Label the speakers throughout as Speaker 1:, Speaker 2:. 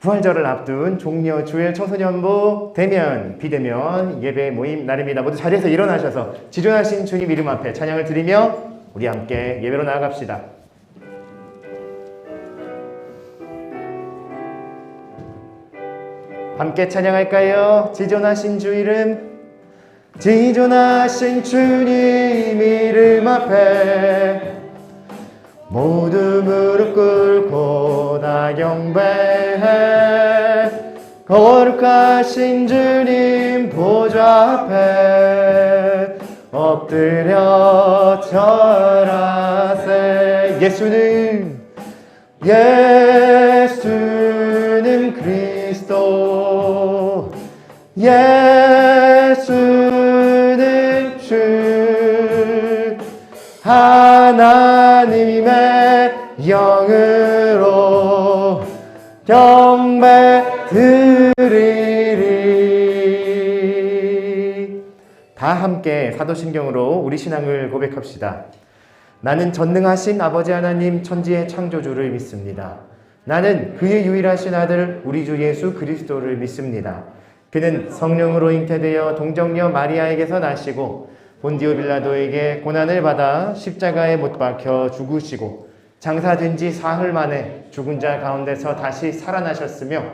Speaker 1: 부활절을 앞둔 종려 주일 청소년부 대면 비대면 예배 모임 날입니다. 모두 자리에서 일어나셔서 지존하신 주님 이름 앞에 찬양을 드리며 우리 함께 예배로 나아갑시다. 함께 찬양할까요? 지존하신 주 이름, 지존하신 주님 이름 앞에 모두 무릎 꿇고 다 경배해. 거룩하신 주님 보좌 앞에 엎드려 절하세. 예수는 그리스도, 예수는 주, 하나님의 영으로 경배 드리리. 다 함께 사도신경으로 우리 신앙을 고백합시다. 나는 전능하신 아버지 하나님 천지의 창조주를 믿습니다. 나는 그의 유일하신 아들 우리 주 예수 그리스도를 믿습니다. 그는 성령으로 잉태되어 동정녀 마리아에게서 나시고 본디오 빌라도에게 고난을 받아 십자가에 못 박혀 죽으시고 장사된 지 사흘 만에 죽은 자 가운데서 다시 살아나셨으며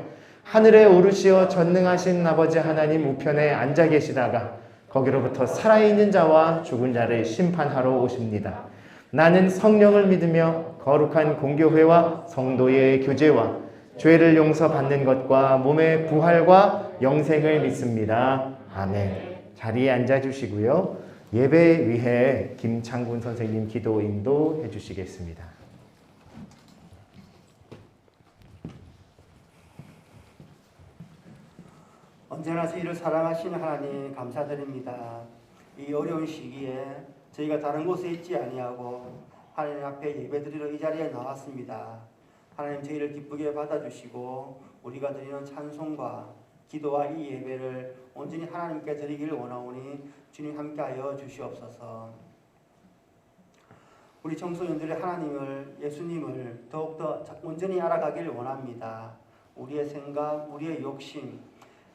Speaker 1: 하늘에 오르시어 전능하신 아버지 하나님 우편에 앉아 계시다가 거기로부터 살아있는 자와 죽은 자를 심판하러 오십니다. 나는 성령을 믿으며 거룩한 공교회와 성도의 교제와 죄를 용서받는 것과 몸의 부활과 영생을 믿습니다. 아멘. 자리에 앉아주시고요. 예배 위해 김창군 선생님 기도 인도해 주시겠습니다.
Speaker 2: 언제나 저희를 사랑하시는 하나님 감사드립니다. 이 어려운 시기에 저희가 다른 곳에 있지 아니하고 하나님 앞에 예배드리러 이 자리에 나왔습니다. 하나님 저희를 기쁘게 받아주시고 우리가 드리는 찬송과 기도와 이 예배를 온전히 하나님께 드리기를 원하오니 주님 함께하여 주시옵소서. 우리 청소년들이 하나님을, 예수님을 더욱더 온전히 알아가기를 원합니다. 우리의 생각, 우리의 욕심,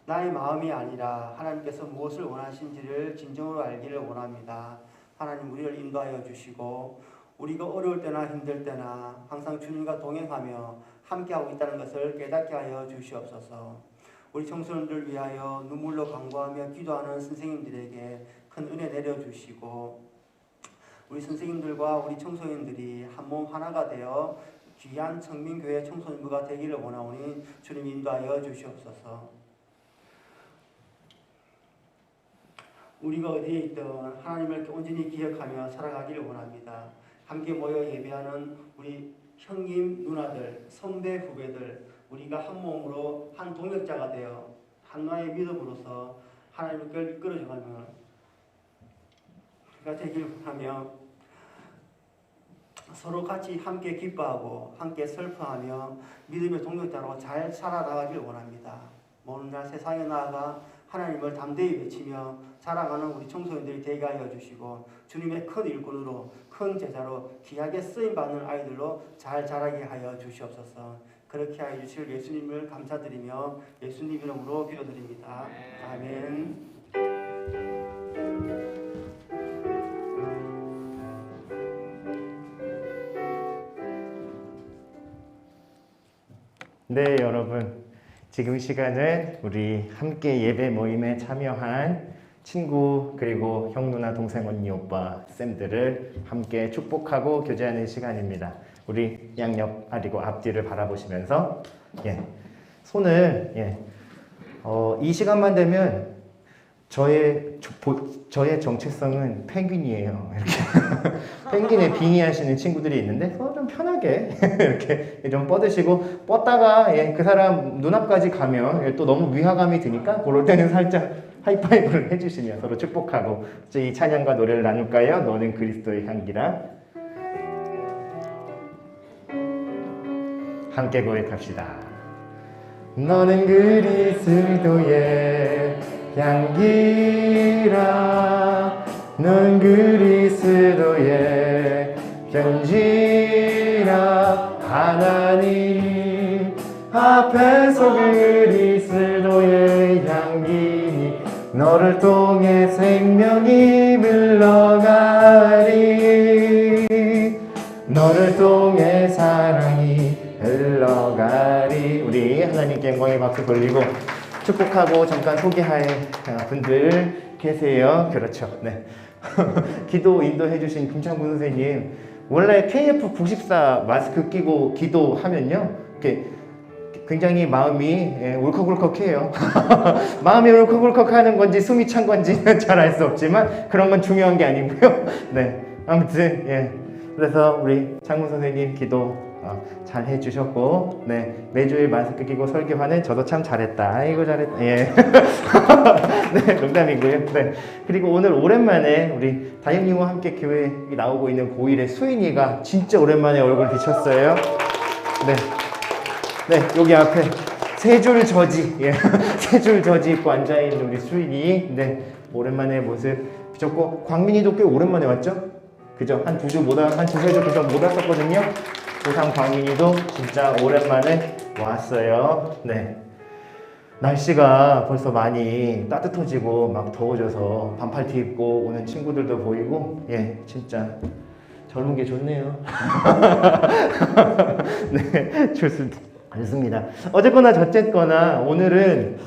Speaker 2: 나의 마음이 아니라 하나님께서 무엇을 원하신지를 진정으로 알기를 원합니다. 하나님 우리를 인도하여 주시고 우리가 어려울 때나 힘들 때나 항상 주님과 동행하며 함께하고 있다는 것을 깨닫게 하여 주시옵소서. 우리 청소년들을 위하여 눈물로 간구하며 기도하는 선생님들에게 큰 은혜 내려주시고 우리 선생님들과 우리 청소년들이 한 몸 하나가 되어 귀한 청민교회 청소년부가 되기를 원하오니 주님 인도하여 주시옵소서. 우리가 어디에 있든 하나님을 온전히 기억하며 살아가기를 원합니다. 함께 모여 예배하는 우리 형님, 누나들, 선배, 후배들 우리가 한 몸으로 한 동역자가 되어 하나의 믿음으로서 하나님을 이끌어져가며 우리가 되기를 원하며 서로 같이 함께 기뻐하고 함께 슬퍼하며 믿음의 동역자로 잘 살아나가기를 원합니다. 모든 날 세상에 나아가 하나님을 담대히 외치며 살아가는 우리 청소년들이 되게 하여 주시고 주님의 큰 일꾼으로 큰 제자로 귀하게 쓰임받는 아이들로 잘 자라게 하여 주시옵소서. 그렇게 하여 주실 예수님을 감사드리며 예수님 이름으로 기도드립니다. 아멘.
Speaker 1: 네, 여러분. 지금 시간은 우리 함께 예배 모임에 참여한 친구 그리고 형, 누나, 동생, 언니, 오빠, 쌤들을 함께 축복하고 교제하는 시간입니다. 우리 양옆 그리고 앞뒤를 바라보시면서 손을 이 시간만 되면 저의 정체성은 펭귄이에요. 이렇게 펭귄에 빙의하시는 친구들이 있는데 손을 좀 편하게 이렇게 좀 뻗으시고 뻗다가 그 사람 눈앞까지 가면 또 너무 위화감이 드니까 그럴 때는 살짝 하이파이브를 해주시며 서로 축복하고 이 찬양과 노래를 나눌까요? 너는 그리스도의 향기라. 함께 고백합시다. 너는 그리스도의 향기라. 넌 그리스도의 편지라. 하나님 앞에서 그리스도의 향기니 너를 통해 생명이 흘러가리 너를 통해 사랑이 흘러가리. 우리 하나님께 영광의 박수 돌리고 축복하고 잠깐 소개할 분들 계세요. 그렇죠. 네. 기도 인도해 주신 김창구 선생님, 원래 KF94 마스크 끼고 기도하면요 이렇게 굉장히 마음이 울컥울컥해요. 마음이 울컥울컥하는 건지 숨이 찬 건지는 잘 알 수 없지만 그런 건 중요한 게 아니고요. 네, 아무튼 그래서 우리 창문 선생님 기도 잘 해주셨고, 네, 매주일 마스크 끼고 설교하는 저도 참 잘했다. 아이고 잘했다. 네, 농담이고요. 네, 그리고 오늘 오랜만에 우리 다영님과 함께 교회에 나오고 있는 고1의 수인이가 진짜 오랜만에 얼굴 비쳤어요. 네. 네, 여기 앞에 세 줄 저지, 세 줄 저지 입고 앉아있는 우리 수인이, 네, 오랜만에 모습 비쳤고, 광민이도 꽤 오랜만에 왔죠? 그죠? 한 두세 주 그래서 못 왔었거든요? 조상 광민이도 진짜 오랜만에 왔어요. 네. 날씨가 벌써 많이 따뜻해지고 막 더워져서 반팔티 입고 오는 친구들도 보이고, 진짜 젊은 게 좋네요. 네, 좋습니다. 어쨌거나 저쨌거나 오늘은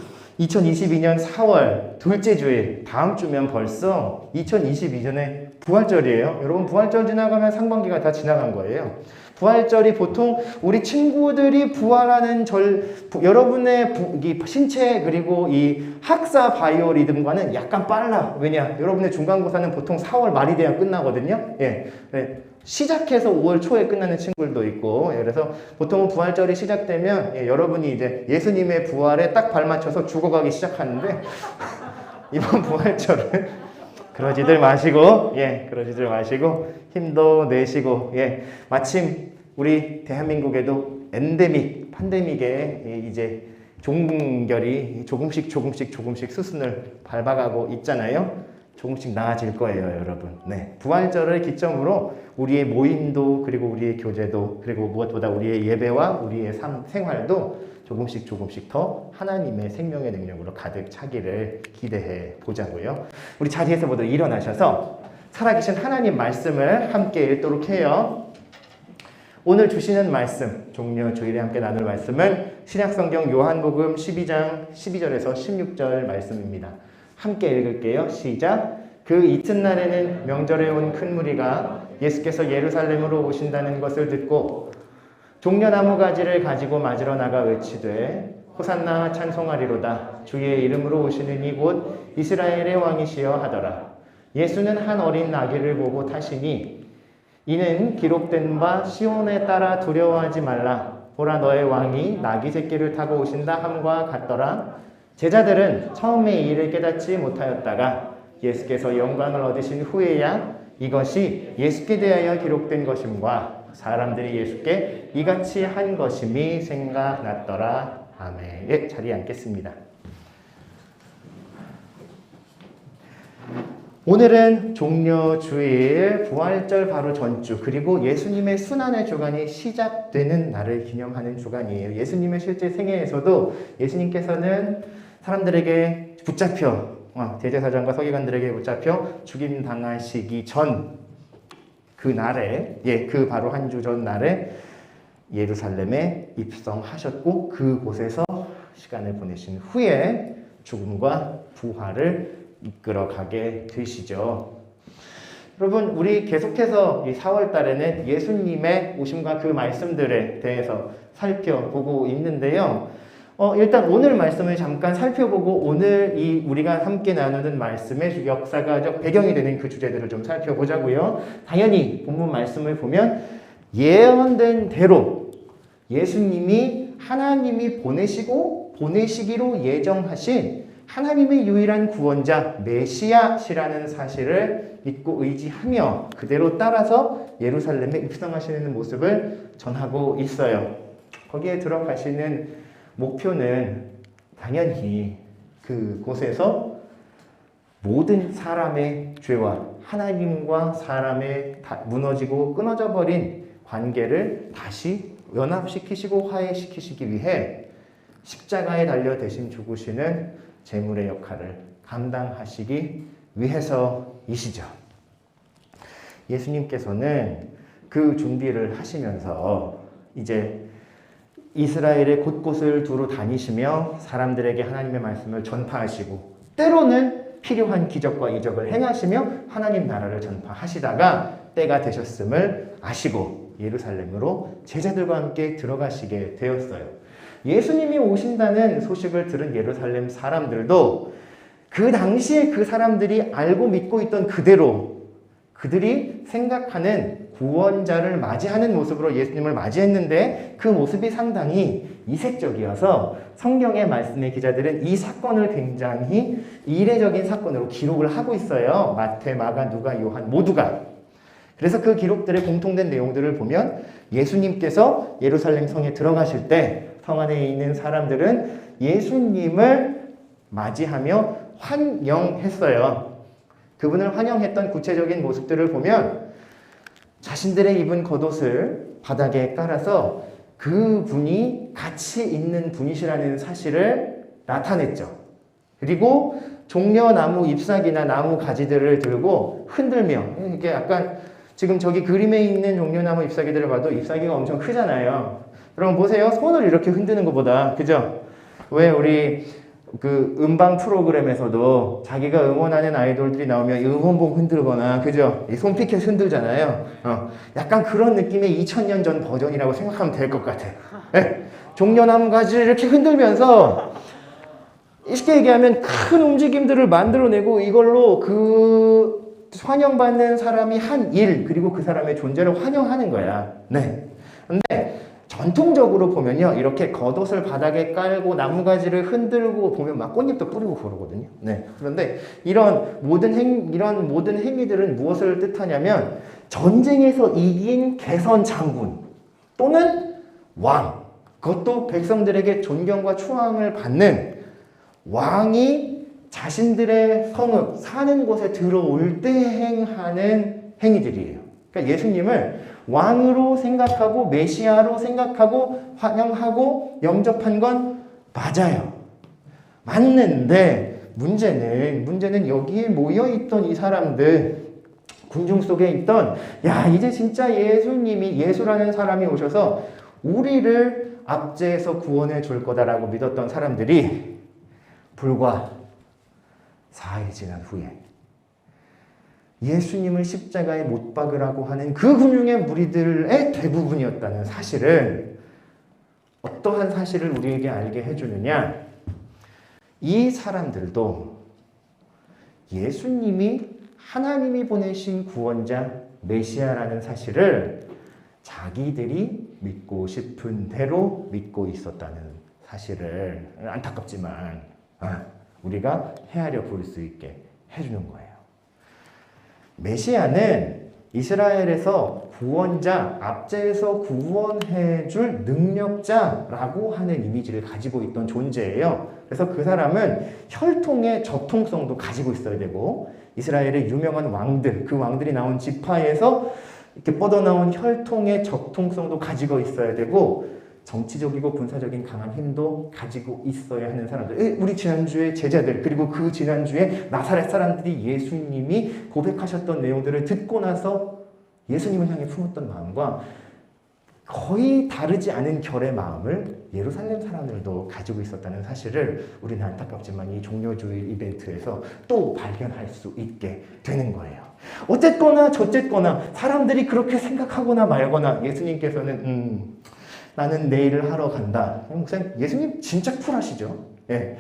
Speaker 1: 2022년 4월 둘째 주일, 다음 주면 벌써 2022년의 부활절이에요. 여러분, 부활절 지나가면 상반기가 다 지나간 거예요. 부활절이 보통 우리 친구들이 부활하는 여러분의 이 신체 그리고 이 학사 바이오 리듬과는 약간 빨라. 왜냐? 여러분의 중간고사는 보통 4월 말이 돼야 끝나거든요. 시작해서 5월 초에 끝나는 친구들도 있고, 그래서 보통 부활절이 시작되면 여러분이 이제 예수님의 부활에 딱 발맞춰서 죽어가기 시작하는데 이번 부활절은 그러지들 마시고, 그러지들 마시고 힘도 내시고, 마침 우리 대한민국에도 팬데믹에 이제 종결이 조금씩 수순을 밟아가고 있잖아요. 조금씩 나아질 거예요, 여러분. 네, 부활절을 기점으로 우리의 모임도, 그리고 우리의 교제도, 그리고 무엇보다 우리의 예배와 우리의 생활도 조금씩 더 하나님의 생명의 능력으로 가득 차기를 기대해 보자고요. 우리 자리에서 모두 일어나셔서 살아계신 하나님 말씀을 함께 읽도록 해요. 오늘 주시는 말씀, 종려 주일에 함께 나눌 말씀은 신약성경 요한복음 12장 12절에서 16절 말씀입니다. 함께 읽을게요. 시작. 그 이튿날에는 명절에 온 큰 무리가 예수께서 예루살렘으로 오신다는 것을 듣고 종려나무 가지를 가지고 맞으러 나가 외치되 호산나 찬송하리로다. 주의 이름으로 오시는 이곳 이스라엘의 왕이시여 하더라. 예수는 한 어린 나귀를 보고 타시니 이는 기록된 바 시온에 따라 두려워하지 말라. 보라 너의 왕이 나귀 새끼를 타고 오신다 함과 같더라. 제자들은 처음에 이 일을 깨닫지 못하였다가 예수께서 영광을 얻으신 후에야 이것이 예수께 대하여 기록된 것임과 사람들이 예수께 이같이 한 것임이 생각났더라. 아멘. 자리에 앉겠습니다. 오늘은 종려주일, 부활절 바로 전주, 그리고 예수님의 순환의 주간이 시작되는 날을 기념하는 주간이에요. 예수님의 실제 생애에서도 예수님께서는 사람들에게 대제사장과 서기관들에게 붙잡혀 죽임 당하시기 전 그 날에, 그 바로 한 주 전 날에 예루살렘에 입성하셨고, 그곳에서 시간을 보내신 후에 죽음과 부활을 이끌어가게 되시죠. 여러분, 우리 계속해서 이 4월 달에는 예수님의 오심과 그 말씀들에 대해서 살펴보고 있는데요. 일단 오늘 말씀을 잠깐 살펴보고 오늘 우리가 함께 나누는 말씀의 역사가적 배경이 되는 그 주제들을 좀 살펴보자고요. 당연히 본문 말씀을 보면 예언된 대로 예수님이 하나님이 보내시기로 예정하신 하나님의 유일한 구원자 메시아시라는 사실을 믿고 의지하며 그대로 따라서 예루살렘에 입성하시는 모습을 전하고 있어요. 거기에 들어가시는 목표는 당연히 그곳에서 모든 사람의 죄와 하나님과 사람의 무너지고 끊어져 버린 관계를 다시 연합시키시고 화해시키시기 위해 십자가에 달려 대신 죽으시는 제물의 역할을 감당하시기 위해서이시죠. 예수님께서는 그 준비를 하시면서 이제 이스라엘의 곳곳을 두루 다니시며 사람들에게 하나님의 말씀을 전파하시고 때로는 필요한 기적과 이적을 행하시며 하나님 나라를 전파하시다가 때가 되셨음을 아시고 예루살렘으로 제자들과 함께 들어가시게 되었어요. 예수님이 오신다는 소식을 들은 예루살렘 사람들도 그 당시에 그 사람들이 알고 믿고 있던 그대로 그들이 생각하는 구원자를 맞이하는 모습으로 예수님을 맞이했는데 그 모습이 상당히 이색적이어서 성경의 말씀의 기자들은 이 사건을 굉장히 이례적인 사건으로 기록을 하고 있어요. 마태, 마가, 누가, 요한 모두가. 그래서 그 기록들의 공통된 내용들을 보면 예수님께서 예루살렘 성에 들어가실 때 성 안에 있는 사람들은 예수님을 맞이하며 환영했어요. 그분을 환영했던 구체적인 모습들을 보면 자신들의 입은 겉옷을 바닥에 깔아서 그분이 같이 있는 분이시라는 사실을 나타냈죠. 그리고 종려나무 잎사귀나 나무 가지들을 들고 흔들며, 이게 약간 지금 저기 그림에 있는 종려나무 잎사귀들을 봐도 잎사귀가 엄청 크잖아요. 그럼 보세요. 손을 이렇게 흔드는 것보다, 그죠? 왜 우리 그 음방 프로그램에서도 자기가 응원하는 아이돌들이 나오면 응원봉 흔들거나, 그죠? 이 손피켓 흔들잖아요. 약간 그런 느낌의 2000년 전 버전이라고 생각하면 될 것 같아요. 네? 종려나무 가지를 이렇게 흔들면서 쉽게 얘기하면 큰 움직임들을 만들어내고 이걸로 그 환영받는 사람이 한 일, 그리고 그 사람의 존재를 환영하는 거야. 네. 근데 전통적으로 보면요, 이렇게 겉옷을 바닥에 깔고 나무가지를 흔들고 보면 막 꽃잎도 뿌리고 그러거든요. 네. 그런데 이런 모든 행위들은 무엇을 뜻하냐면 전쟁에서 이긴 개선 장군 또는 왕, 그것도 백성들에게 존경과 추앙을 받는 왕이 자신들의 성읍, 사는 곳에 들어올 때 행하는 행위들이에요. 그러니까 예수님을 왕으로 생각하고 메시아로 생각하고 환영하고 영접한 건 맞아요. 맞는데 문제는 여기에 모여있던 이 사람들, 군중 속에 있던, 야, 이제 진짜 예수라는 사람이 오셔서 우리를 압제해서 구원해 줄 거다라고 믿었던 사람들이 불과 4일 지난 후에 예수님을 십자가에 못 박으라고 하는 그 군중의 무리들의 대부분이었다는 사실은, 어떠한 사실을 우리에게 알게 해주느냐? 이 사람들도 예수님이 하나님이 보내신 구원자 메시아라는 사실을 자기들이 믿고 싶은 대로 믿고 있었다는 사실을 안타깝지만 우리가 헤아려 볼 수 있게 해주는 거예요. 메시아는 이스라엘에서 구원자, 압제에서 구원해줄 능력자라고 하는 이미지를 가지고 있던 존재예요. 그래서 그 사람은 혈통의 적통성도 가지고 있어야 되고, 이스라엘의 유명한 왕들, 그 왕들이 나온 지파에서 이렇게 뻗어나온 혈통의 적통성도 가지고 있어야 되고, 정치적이고 군사적인 강한 힘도 가지고 있어야 하는 사람들. 우리 지난주에 제자들, 그리고 그 지난주에 나사렛 사람들이 예수님이 고백하셨던 내용들을 듣고 나서 예수님을 향해 품었던 마음과 거의 다르지 않은 결의 마음을 예루살렘 사람들도 가지고 있었다는 사실을 우리는 안타깝지만 이 종려주일 이벤트에서 또 발견할 수 있게 되는 거예요. 어쨌거나 저쨌거나 사람들이 그렇게 생각하거나 말거나 예수님께서는 나는 내일을 하러 간다. 목사님, 예수님 진짜 쿨하시죠? 예.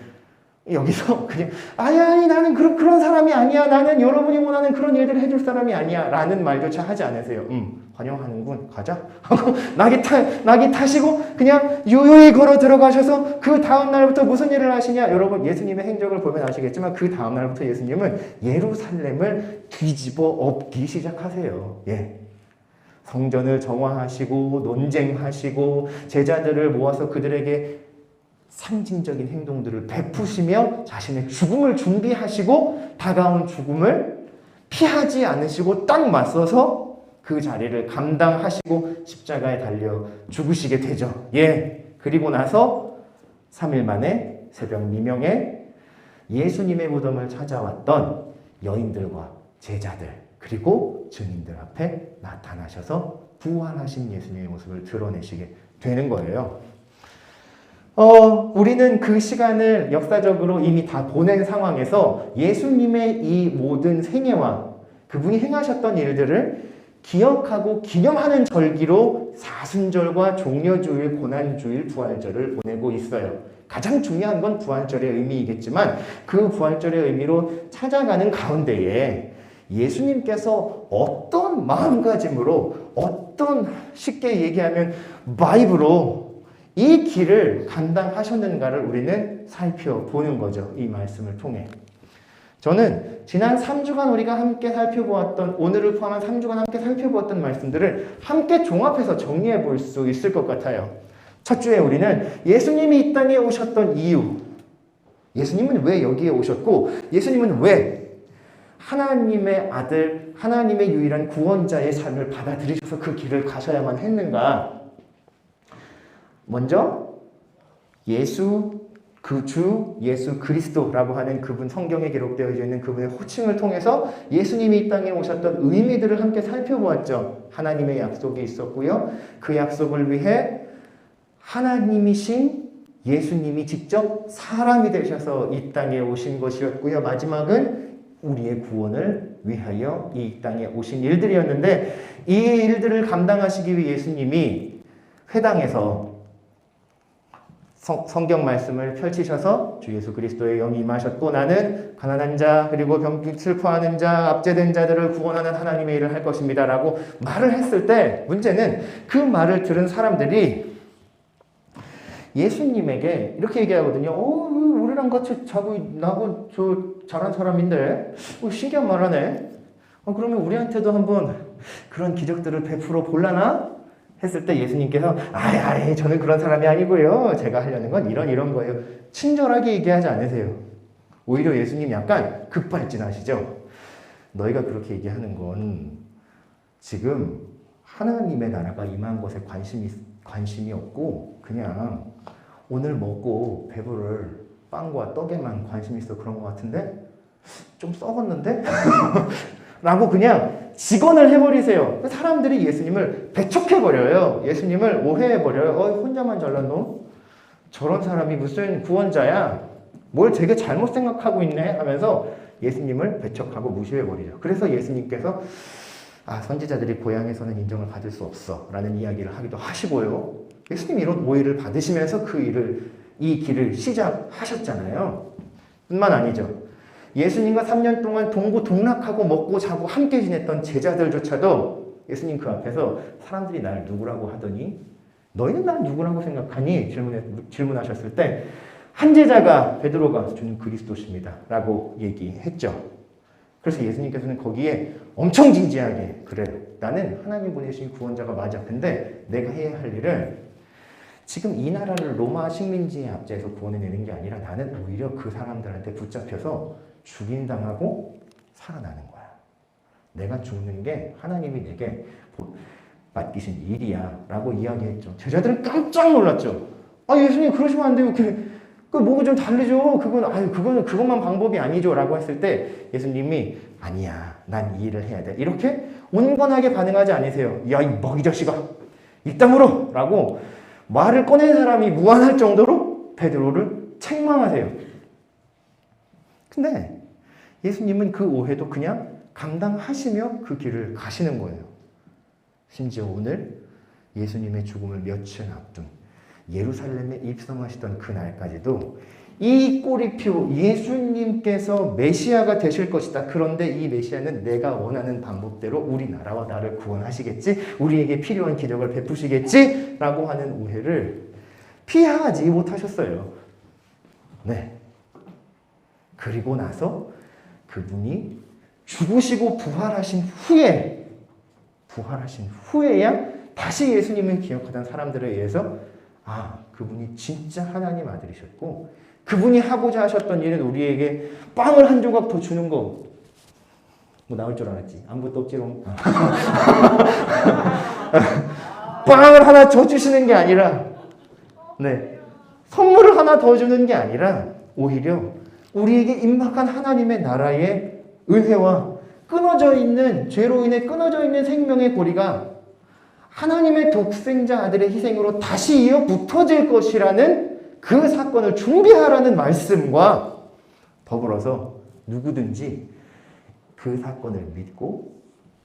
Speaker 1: 여기서 그냥 아니 나는 그런 사람이 아니야. 나는 여러분이 원하는 그런 일들을 해줄 사람이 아니야. 라는 말조차 하지 않으세요. 환영하는군. 가자. 하고 낙이 타시고 그냥 유유히 걸어 들어가셔서 그 다음 날부터 무슨 일을 하시냐? 여러분 예수님의 행적을 보면 아시겠지만 그 다음 날부터 예수님은 예루살렘을 뒤집어 엎기 시작하세요. 예. 성전을 정화하시고 논쟁하시고 제자들을 모아서 그들에게 상징적인 행동들을 베푸시며 자신의 죽음을 준비하시고 다가온 죽음을 피하지 않으시고 딱 맞서서 그 자리를 감당하시고 십자가에 달려 죽으시게 되죠. 예. 그리고 나서 3일 만에 새벽 미명에 예수님의 무덤을 찾아왔던 여인들과 제자들 그리고 증인들 앞에 나타나셔서 부활하신 예수님의 모습을 드러내시게 되는 거예요. 우리는 그 시간을 역사적으로 이미 다 보낸 상황에서 예수님의 이 모든 생애와 그분이 행하셨던 일들을 기억하고 기념하는 절기로 사순절과 종려주일, 고난주일, 부활절을 보내고 있어요. 가장 중요한 건 부활절의 의미이겠지만 그 부활절의 의미로 찾아가는 가운데에 예수님께서 어떤 마음가짐으로 어떤 쉽게 얘기하면 바이브로 이 길을 감당하셨는가를 우리는 살펴보는 거죠. 이 말씀을 통해. 저는 지난 3주간 우리가 함께 살펴보았던 오늘을 포함한 3주간 함께 살펴보았던 말씀들을 함께 종합해서 정리해 볼 수 있을 것 같아요. 첫 주에 우리는 예수님이 이 땅에 오셨던 이유, 예수님은 왜 여기에 오셨고 예수님은 왜 하나님의 아들, 하나님의 유일한 구원자의 삶을 받아들이셔서 그 길을 가셔야만 했는가. 먼저 그 주 예수 그리스도라고 하는 그분 성경에 기록되어 있는 그분의 호칭을 통해서 예수님이 이 땅에 오셨던 의미들을 함께 살펴보았죠. 하나님의 약속이 있었고요. 그 약속을 위해 하나님이신 예수님이 직접 사람이 되셔서 이 땅에 오신 것이었고요. 마지막은 우리의 구원을 위하여 이 땅에 오신 일들이었는데 이 일들을 감당하시기 위해 예수님이 회당에서 성경 말씀을 펼치셔서 주 예수 그리스도의 영이 임하셨고 나는 가난한 자 그리고 슬퍼하는 자 압제된 자들을 구원하는 하나님의 일을 할 것입니다 라고 말을 했을 때 문제는 그 말을 들은 사람들이 예수님에게 이렇게 얘기하거든요. 우리랑 같이 자고 나고 저 잘한 사람인데 신기한 말 하네. 그러면 우리한테도 한번 그런 기적들을 베풀어 볼라나? 했을 때 예수님께서 저는 그런 사람이 아니고요. 제가 하려는 건 이런 거예요. 친절하게 얘기하지 않으세요. 오히려 예수님 약간 급발진하시죠. 너희가 그렇게 얘기하는 건 지금 하나님의 나라가 임한 것에 관심이 없고 그냥 오늘 먹고 배부를 빵과 떡에만 관심이 있어 그런 것 같은데 좀 썩었는데? 라고 그냥 직언을 해버리세요. 사람들이 예수님을 배척해버려요. 예수님을 오해해버려요. 혼자만 잘난 놈? 저런 사람이 무슨 구원자야? 뭘 되게 잘못 생각하고 있네? 하면서 예수님을 배척하고 무시해버리죠. 그래서 예수님께서 선지자들이 고향에서는 인정을 받을 수 없어 라는 이야기를 하기도 하시고요. 예수님이 이런 오해를 받으시면서 이 길을 시작하셨잖아요. 뿐만 아니죠. 예수님과 3년 동안 동고동락하고 먹고 자고 함께 지냈던 제자들조차도 예수님 그 앞에서 사람들이 나를 누구라고 하더니 너희는 날 누구라고 생각하니? 질문하셨을 때 한 제자가 베드로가 주는 그리스도십니다 라고 얘기했죠. 그래서 예수님께서는 거기에 엄청 진지하게 그래 나는 하나님 보내신 구원자가 맞아. 근데 내가 해야 할 일은 지금 이 나라를 로마 식민지의 압제에서 구원해내는 게 아니라 나는 오히려 그 사람들한테 붙잡혀서 죽임당하고 살아나는 거야. 내가 죽는 게 하나님이 내게 맡기신 일이야 라고 이야기했죠. 제자들은 깜짝 놀랐죠. 예수님 그러시면 안 돼요. 그 뭐가 좀 다르죠. 그것만 방법이 아니죠 라고 했을 때 예수님이 아니야 난 이 일을 해야 돼. 이렇게 온건하게 반응하지 않으세요. 야 이 먹이 자식아 입다물어 라고 말을 꺼낸 사람이 무한할 정도로 베드로를 책망하세요. 근데 예수님은 그 오해도 그냥 감당하시며 그 길을 가시는 거예요. 심지어 오늘 예수님의 죽음을 며칠 앞둔 예루살렘에 입성하시던 그날까지도 이 꼬리표 예수님께서 메시아가 되실 것이다. 그런데 이 메시아는 내가 원하는 방법대로 우리나라와 나를 구원하시겠지? 우리에게 필요한 기적을 베푸시겠지? 라고 하는 오해를 피하지 못하셨어요. 네. 그리고 나서 그분이 죽으시고 부활하신 후에야 다시 예수님을 기억하던 사람들에 의해서 그분이 진짜 하나님 아들이셨고 그분이 하고자 하셨던 일은 우리에게 빵을 한 조각 더 주는 거 뭐 나올 줄 알았지. 아무것도 없지롱. 빵을 하나 더 주시는 게 아니라, 네, 선물을 하나 더 주는 게 아니라 오히려 우리에게 임박한 하나님의 나라의 은혜와 끊어져 있는, 죄로 인해 끊어져 있는 생명의 고리가 하나님의 독생자 아들의 희생으로 다시 이어 붙어질 것이라는 그 사건을 준비하라는 말씀과 더불어서 누구든지 그 사건을 믿고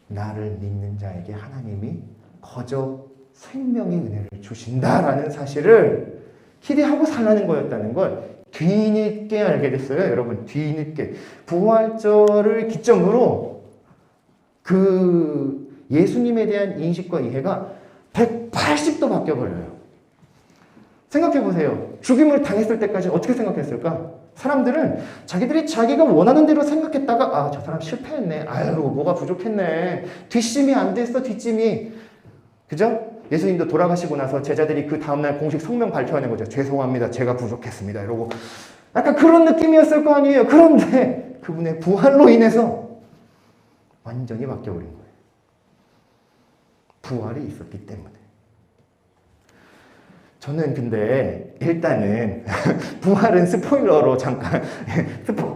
Speaker 1: 나를 믿는 자에게 하나님이 거저 생명의 은혜를 주신다라는 사실을 기대하고 살라는 거였다는 걸 뒤늦게 알게 됐어요. 여러분, 뒤늦게. 부활절을 기점으로 그 예수님에 대한 인식과 이해가 180도 바뀌어버려요. 생각해보세요. 죽임을 당했을 때까지 어떻게 생각했을까? 사람들은 자기들이 자기가 원하는 대로 생각했다가 아, 저 사람 실패했네. 아유, 뭐가 부족했네. 뒷심이 안 됐어, 뒷심이. 그죠? 예수님도 돌아가시고 나서 제자들이 그 다음날 공식 성명 발표하는 거죠. 죄송합니다. 제가 부족했습니다. 이러고. 약간 그런 느낌이었을 거 아니에요. 그런데 그분의 부활로 인해서 완전히 바뀌어버린 거예요. 부활이 있었기 때문에. 저는 근데 일단은 부활은 스포일러로 잠깐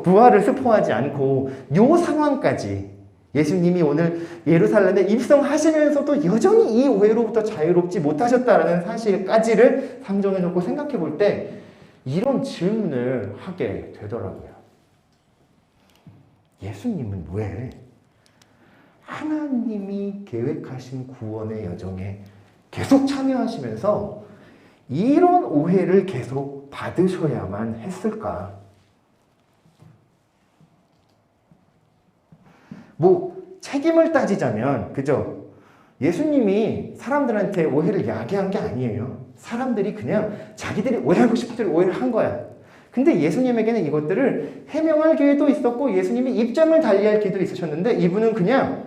Speaker 1: 부활을 스포하지 않고 요 상황까지 예수님이 오늘 예루살렘에 입성하시면서도 여전히 이 오해로부터 자유롭지 못하셨다라는 사실까지를 상정해 놓고 생각해 볼 때 이런 질문을 하게 되더라고요. 예수님은 왜 하나님이 계획하신 구원의 여정에 계속 참여하시면서 이런 오해를 계속 받으셔야만 했을까? 뭐 책임을 따지자면 그죠? 예수님이 사람들한테 오해를 야기한 게 아니에요. 사람들이 그냥 자기들이 오해하고 싶은 대로 오해를 한 거야. 근데 예수님에게는 이것들을 해명할 기회도 있었고 예수님이 입장을 달리할 기회도 있으셨는데 이분은 그냥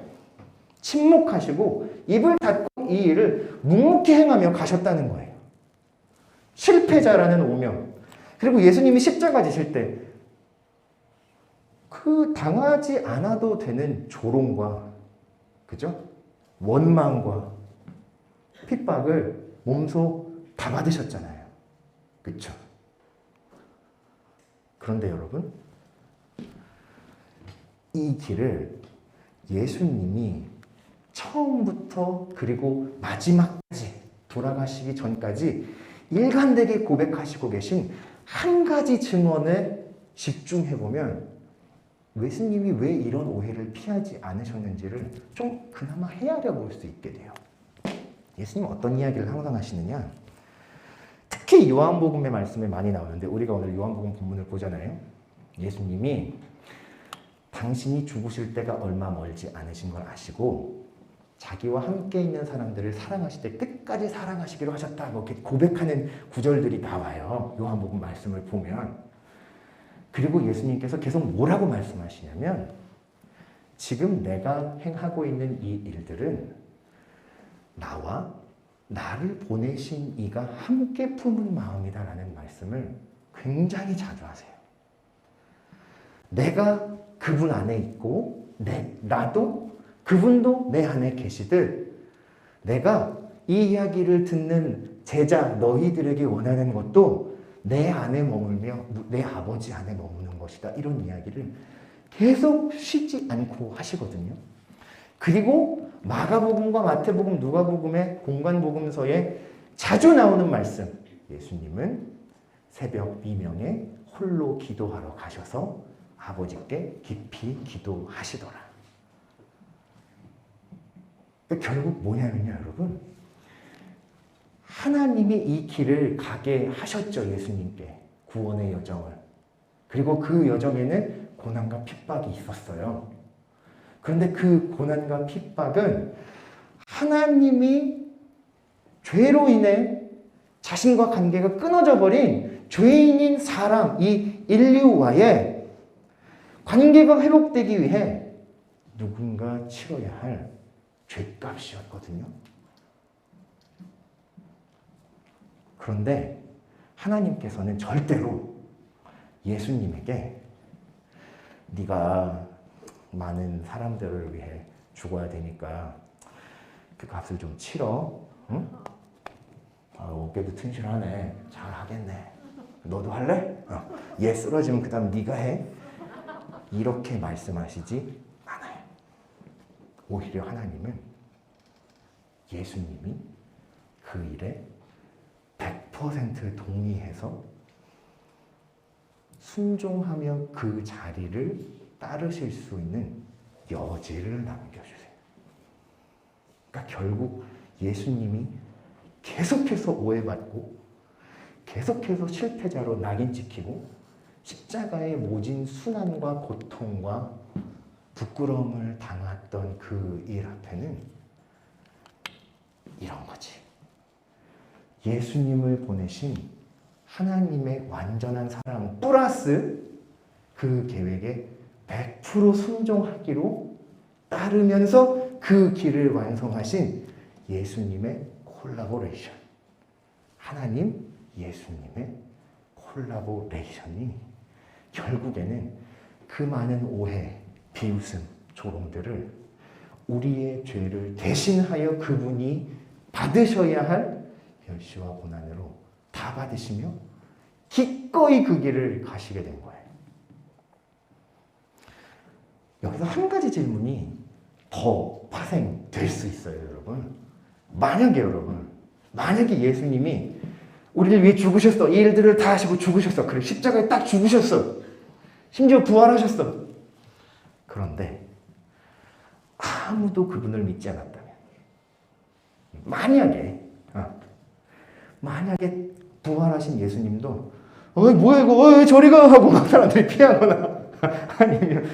Speaker 1: 침묵하시고 입을 닫고 이 일을 묵묵히 행하며 가셨다는 거예요. 실패자라는 오명. 그리고 예수님이 십자가 지실 때 그 당하지 않아도 되는 조롱과 그죠? 원망과 핍박을 몸소 다 받으셨잖아요. 그렇죠? 그런데 여러분, 이 길을 예수님이 처음부터 그리고 마지막까지 돌아가시기 전까지 일관되게 고백하시고 계신 한 가지 증언에 집중해보면 예수님이 왜 이런 오해를 피하지 않으셨는지를 좀 그나마 헤아려 볼 수 있게 돼요. 예수님은 어떤 이야기를 항상 하시느냐? 특히 요한복음의 말씀에 많이 나오는데 우리가 오늘 요한복음 본문을 보잖아요. 예수님이 당신이 죽으실 때가 얼마 멀지 않으신 걸 아시고 자기와 함께 있는 사람들을 사랑하실 때 끝까지 사랑하시기로 하셨다고 이렇게 고백하는 구절들이 나와요. 요한복음 말씀을 보면. 그리고 예수님께서 계속 뭐라고 말씀하시냐면 지금 내가 행하고 있는 이 일들은 나와 나를 보내신 이가 함께 품은 마음이다라는 말씀을 굉장히 자주 하세요. 내가 그분 안에 있고 나도 그분도 내 안에 계시듯 내가 이 이야기를 듣는 제자 너희들에게 원하는 것도 내 안에 머물며 내 아버지 안에 머무는 것이다. 이런 이야기를 계속 쉬지 않고 하시거든요. 그리고 마가복음과 마태복음, 누가복음의 공관복음서에 자주 나오는 말씀. 예수님은 새벽 비명에 홀로 기도하러 가셔서 아버지께 깊이 기도하시더라. 결국 뭐냐면요, 여러분. 하나님이 이 길을 가게 하셨죠, 예수님께. 구원의 여정을. 그리고 그 여정에는 고난과 핍박이 있었어요. 그런데 그 고난과 핍박은 하나님이 죄로 인해 자신과 관계가 끊어져 버린 죄인인 사람, 이 인류와의 관계가 회복되기 위해 누군가 치러야 할 죄값이었거든요. 그런데 하나님께서는 절대로 예수님에게 네가 많은 사람들을 위해 죽어야 되니까 그 값을 좀 치러. 응? 어깨도 튼실하네. 잘 하겠네. 너도 할래? 얘 쓰러지면 그 다음 네가 해. 이렇게 말씀하시지 않아요. 오히려 하나님은 예수님이 그 일에 100% 동의해서 순종하며 그 자리를 따르실 수 있는 여지를 남겨주세요. 그러니까 결국 예수님이 계속해서 오해받고 계속해서 실패자로 낙인 찍히고 십자가의 모진 순환과 고통과 부끄러움을 당했던 그 일 앞에는 이런 거지. 예수님을 보내신 하나님의 완전한 사랑 플러스 그 계획에 100% 순종하기로 따르면서 그 길을 완성하신 예수님의 콜라보레이션. 하나님, 예수님의 콜라보레이션이 결국에는 그 많은 오해, 비웃음, 조롱들을 우리의 죄를 대신하여 그분이 받으셔야 할 멸시와 고난으로 다 받으시며 기꺼이 그 길을 가시게 된 거예요. 여기서 한 가지 질문이 더 파생될 수 있어요, 여러분. 만약에 예수님이 우리를 위해 죽으셨어. 이 일들을 다 하시고 죽으셨어. 그래, 십자가에 딱 죽으셨어. 심지어 부활하셨어. 그런데 아무도 그분을 믿지 않았다면, 만약에 부활하신 예수님도 뭐야 이거 저리 가 하고 사람들이 피하거나 아니면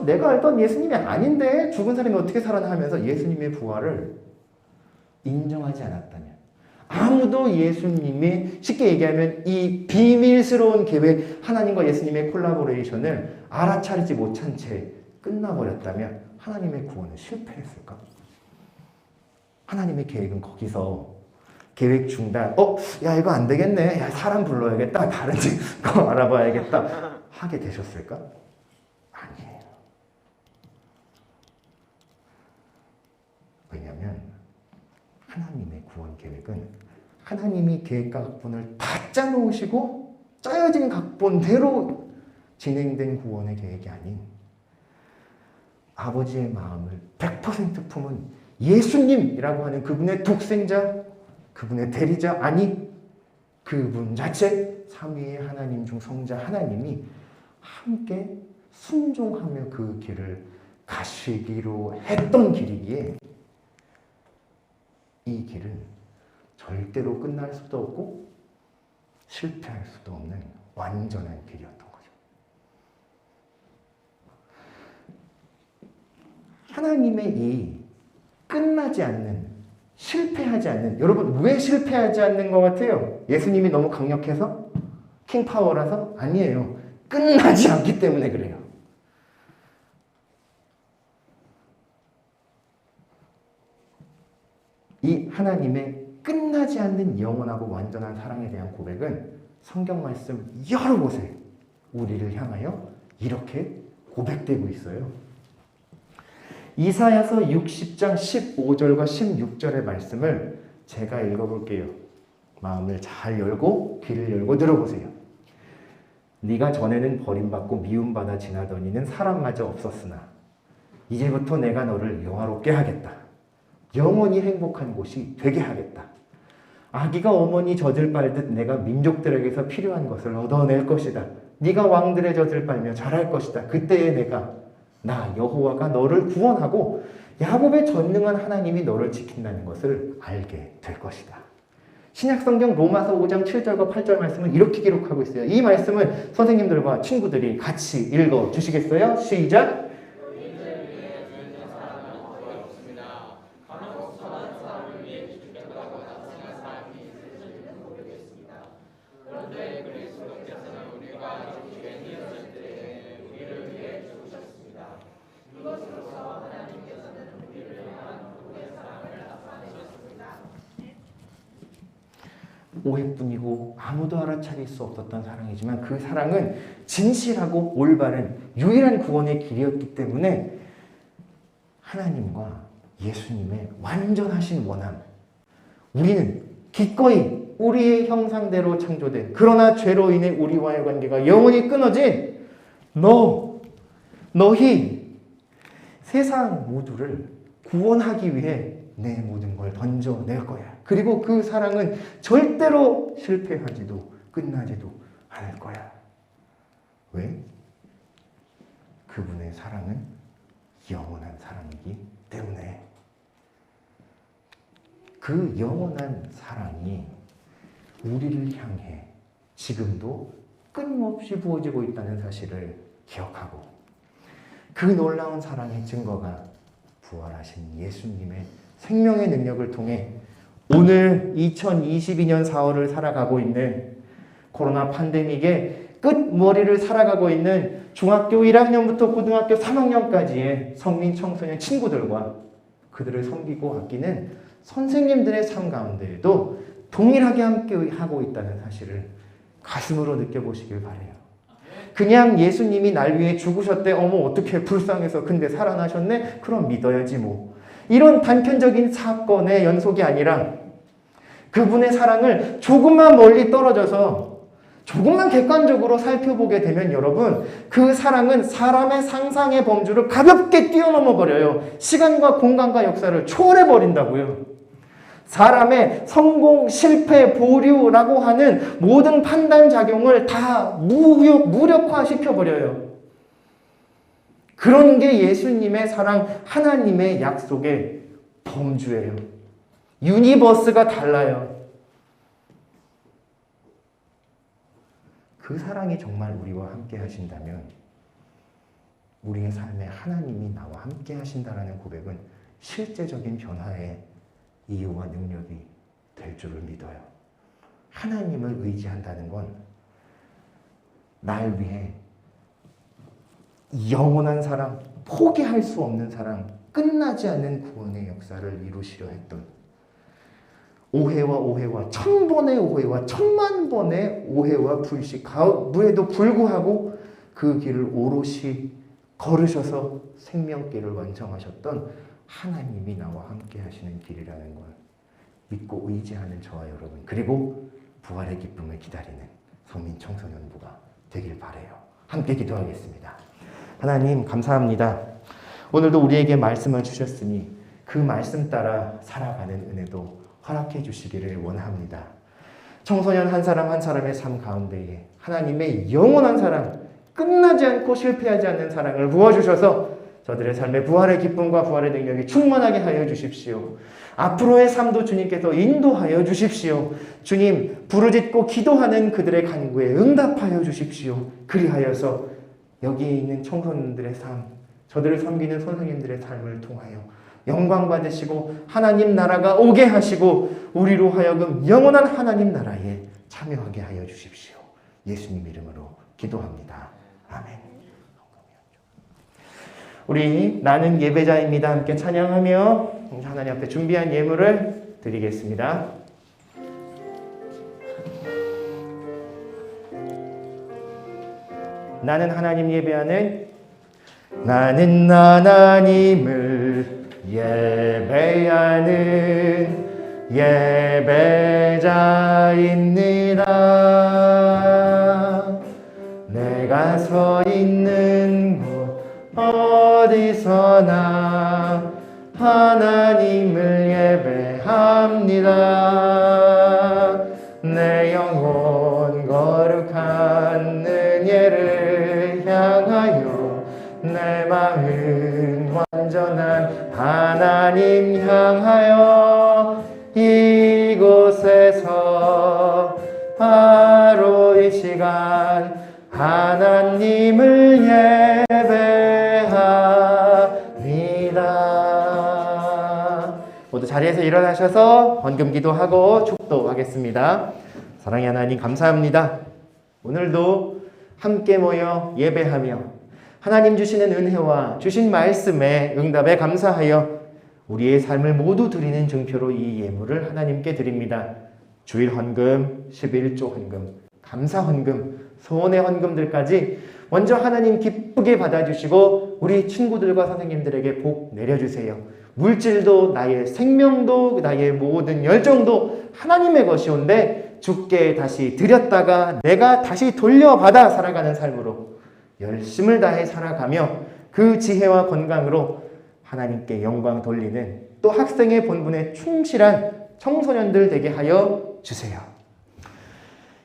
Speaker 1: 내가 알던 예수님이 아닌데 죽은 사람이 어떻게 살아나 하면서 예수님의 부활을 인정하지 않았다면, 아무도 예수님의, 쉽게 얘기하면 이 비밀스러운 계획, 하나님과 예수님의 콜라보레이션을 알아차리지 못한 채 끝나버렸다면 하나님의 구원은 실패했을까? 하나님의 계획은 거기서 계획 중단, 야 이거 안 되겠네, 야 사람 불러야겠다, 다른 거 알아봐야겠다 하게 되셨을까? 아니에요. 왜냐하면 하나님의 구원 계획은 하나님이 계획과 각본을 다 짜놓으시고 짜여진 각본대로 진행된 구원의 계획이 아닌 아버지의 마음을 100% 품은 예수님이라고 하는 그분의 독생자, 그분의 대리자, 아니 그분 자체 삼위의 하나님 중 성자 하나님이 함께 순종하며 그 길을 가시기로 했던 길이기에 이 길은 절대로 끝날 수도 없고 실패할 수도 없는 완전한 길이었던 거죠. 하나님의 이 끝나지 않는, 실패하지 않는, 여러분 왜 실패하지 않는 것 같아요? 예수님이 너무 강력해서? 킹파워라서? 아니에요. 끝나지 않기 때문에 그래요. 이 하나님의 끝나지 않는 영원하고 완전한 사랑에 대한 고백은 성경 말씀 여러 곳에 우리를 향하여 이렇게 고백되고 있어요. 이사야서 60장 15절과 16절의 말씀을 제가 읽어볼게요. 마음을 잘 열고 귀를 열고 들어보세요. 네가 전에는 버림받고 미움받아 지나더니는 사람마저 없었으나 이제부터 내가 너를 영화롭게 하겠다. 영원히 행복한 곳이 되게 하겠다. 아기가 어머니 젖을 빨듯 내가 민족들에게서 필요한 것을 얻어낼 것이다. 네가 왕들의 젖을 빨며 자랄 것이다. 그때에 내가 나 여호와가 너를 구원하고 야곱의 전능한 하나님이 너를 지킨다는 것을 알게 될 것이다. 신약성경 로마서 5장 7절과 8절 말씀은 이렇게 기록하고 있어요. 이 말씀을 선생님들과 친구들이 같이 읽어 주시겠어요? 시작! 오해뿐이고 아무도 알아차릴 수 없었던 사랑이지만 그 사랑은 진실하고 올바른 유일한 구원의 길이었기 때문에 하나님과 예수님의 완전하신 원함, 우리는 기꺼이 우리의 형상대로 창조된, 그러나 죄로 인해 우리와의 관계가 영원히 끊어진 너희 세상 모두를 구원하기 위해 내 모든 걸 던져낼 거야. 그리고 그 사랑은 절대로 실패하지도 끝나지도 않을 거야. 왜? 그분의 사랑은 영원한 사랑이기 때문에. 그 영원한 사랑이 우리를 향해 지금도 끊임없이 부어지고 있다는 사실을 기억하고, 그 놀라운 사랑의 증거가 부활하신 예수님의 생명의 능력을 통해 오늘 2022년 4월을 살아가고 있는, 코로나 팬데믹의 끝머리를 살아가고 있는 중학교 1학년부터 고등학교 3학년까지의 성민 청소년 친구들과 그들을 섬기고 아끼는 선생님들의 삶 가운데에도 동일하게 함께하고 있다는 사실을 가슴으로 느껴보시길 바래요. 그냥 예수님이 날 위해 죽으셨대, 어머 어떻게 불쌍해서 근데 살아나셨네? 그럼 믿어야지 뭐. 이런 단편적인 사건의 연속이 아니라 그분의 사랑을 조금만 멀리 떨어져서 조금만 객관적으로 살펴보게 되면 여러분, 그 사랑은 사람의 상상의 범주를 가볍게 뛰어넘어 버려요. 시간과 공간과 역사를 초월해 버린다고요. 사람의 성공, 실패, 보류라고 하는 모든 판단 작용을 다 무력화시켜 버려요. 그런 게 예수님의 사랑, 하나님의 약속의 범주예요. 유니버스가 달라요. 그 사랑이 정말 우리와 함께 하신다면 우리의 삶에 하나님이 나와 함께 하신다라는 고백은 실제적인 변화의 이유와 능력이 될 줄을 믿어요. 하나님을 의지한다는 건 날 위해 영원한 사랑, 포기할 수 없는 사랑, 끝나지 않는 구원의 역사를 이루시려 했던, 오해와 천번의 오해와 천만 번의 오해와 불식에도 불구하고 그 길을 오롯이 걸으셔서 생명길을 완성하셨던 하나님이 나와 함께 하시는 길이라는 걸 믿고 의지하는 저와 여러분, 그리고 부활의 기쁨을 기다리는 성민 청소년부가 되길 바라요. 함께 기도하겠습니다. 하나님 감사합니다. 오늘도 우리에게 말씀을 주셨으니 그 말씀 따라 살아가는 은혜도 허락해 주시기를 원합니다. 청소년 한 사람 한 사람의 삶 가운데에 하나님의 영원한 사랑, 끝나지 않고 실패하지 않는 사랑을 부어주셔서 저들의 삶의 부활의 기쁨과 부활의 능력이 충만하게 하여 주십시오. 앞으로의 삶도 주님께서 인도하여 주십시오. 주님, 부르짖고 기도하는 그들의 간구에 응답하여 주십시오. 그리하여서 여기에 있는 청소년들의 삶, 저들을 섬기는 선생님들의 삶을 통하여 영광 받으시고 하나님 나라가 오게 하시고 우리로 하여금 영원한 하나님 나라에 참여하게 하여 주십시오. 예수님 이름으로 기도합니다. 아멘. 우리 나는 예배자입니다. 함께 찬양하며 하나님 앞에 준비한 예물을 드리겠습니다. 나는 하나님 예배하는, 나는 하나님을 예배하는 예배자입니다. 내가 서 있는 곳 어디서나 하나님을 예배합니다. 내 영혼 거룩한 은혜를 향하여 내 마음 완전한 하나님 향하여 이곳에서 바로 이 시간 하나님을 예배합니다. 모두 자리에서 일어나셔서 헌금 기도하고 축도하겠습니다. 사랑의 하나님 감사합니다. 오늘도 함께 모여 예배하며 하나님 주시는 은혜와 주신 말씀에 응답에 감사하여 우리의 삶을 모두 드리는 증표로 이 예물을 하나님께 드립니다. 주일 헌금, 11조 헌금, 감사 헌금, 소원의 헌금들까지 먼저 하나님 기쁘게 받아주시고 우리 친구들과 선생님들에게 복 내려주세요. 물질도 나의 생명도 나의 모든 열정도 하나님의 것이온데 주께 다시 드렸다가 내가 다시 돌려받아 살아가는 삶으로 열심을 다해 살아가며 그 지혜와 건강으로 하나님께 영광 돌리는 또 학생의 본분에 충실한 청소년들 되게 하여 주세요.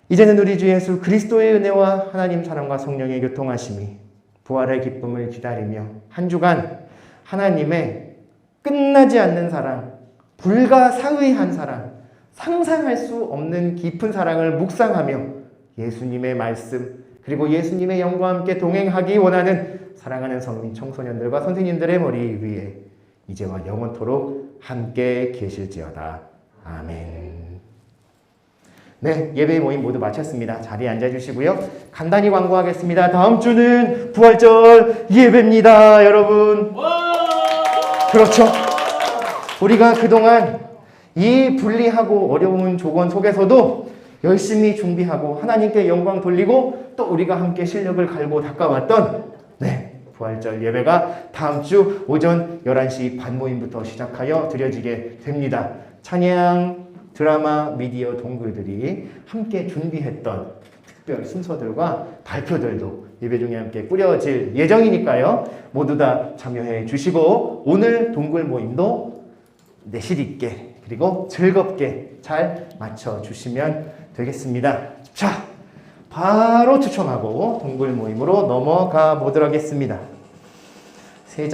Speaker 1: 이제는 우리 주 예수 그리스도의 은혜와 하나님 사랑과 성령의 교통하심이 부활의 기쁨을 기다리며 한 주간 하나님의 끝나지 않는 사랑, 불가사의한 사랑, 상상할 수 없는 깊은 사랑을 묵상하며 예수님의 말씀 그리고 예수님의 영과 함께 동행하기 원하는 사랑하는 성민 청소년들과 선생님들의 머리 위에 이제와 영원토록 함께 계실지어다. 아멘. 네, 예배 모임 모두 마쳤습니다. 자리에 앉아주시고요. 간단히 광고하겠습니다. 다음 주는 부활절 예배입니다, 여러분. 그렇죠. 우리가 그동안 이 불리하고 어려운 조건 속에서도 열심히 준비하고 하나님께 영광 돌리고 또 우리가 함께 실력을 갈고 닦아왔던 부활절 예배가 다음 주 오전 11시 반 모임부터 시작하여 드려지게 됩니다. 찬양, 드라마, 미디어 동굴들이 함께 준비했던 특별 순서들과 발표들도 예배 중에 함께 꾸려질 예정이니까요. 모두 다 참여해 주시고 오늘 동굴 모임도 내실 있게 그리고 즐겁게 잘 맞춰주시면 되겠습니다. 자, 바로 추첨하고 동굴 모임으로 넘어가 보도록 하겠습니다. 세 장.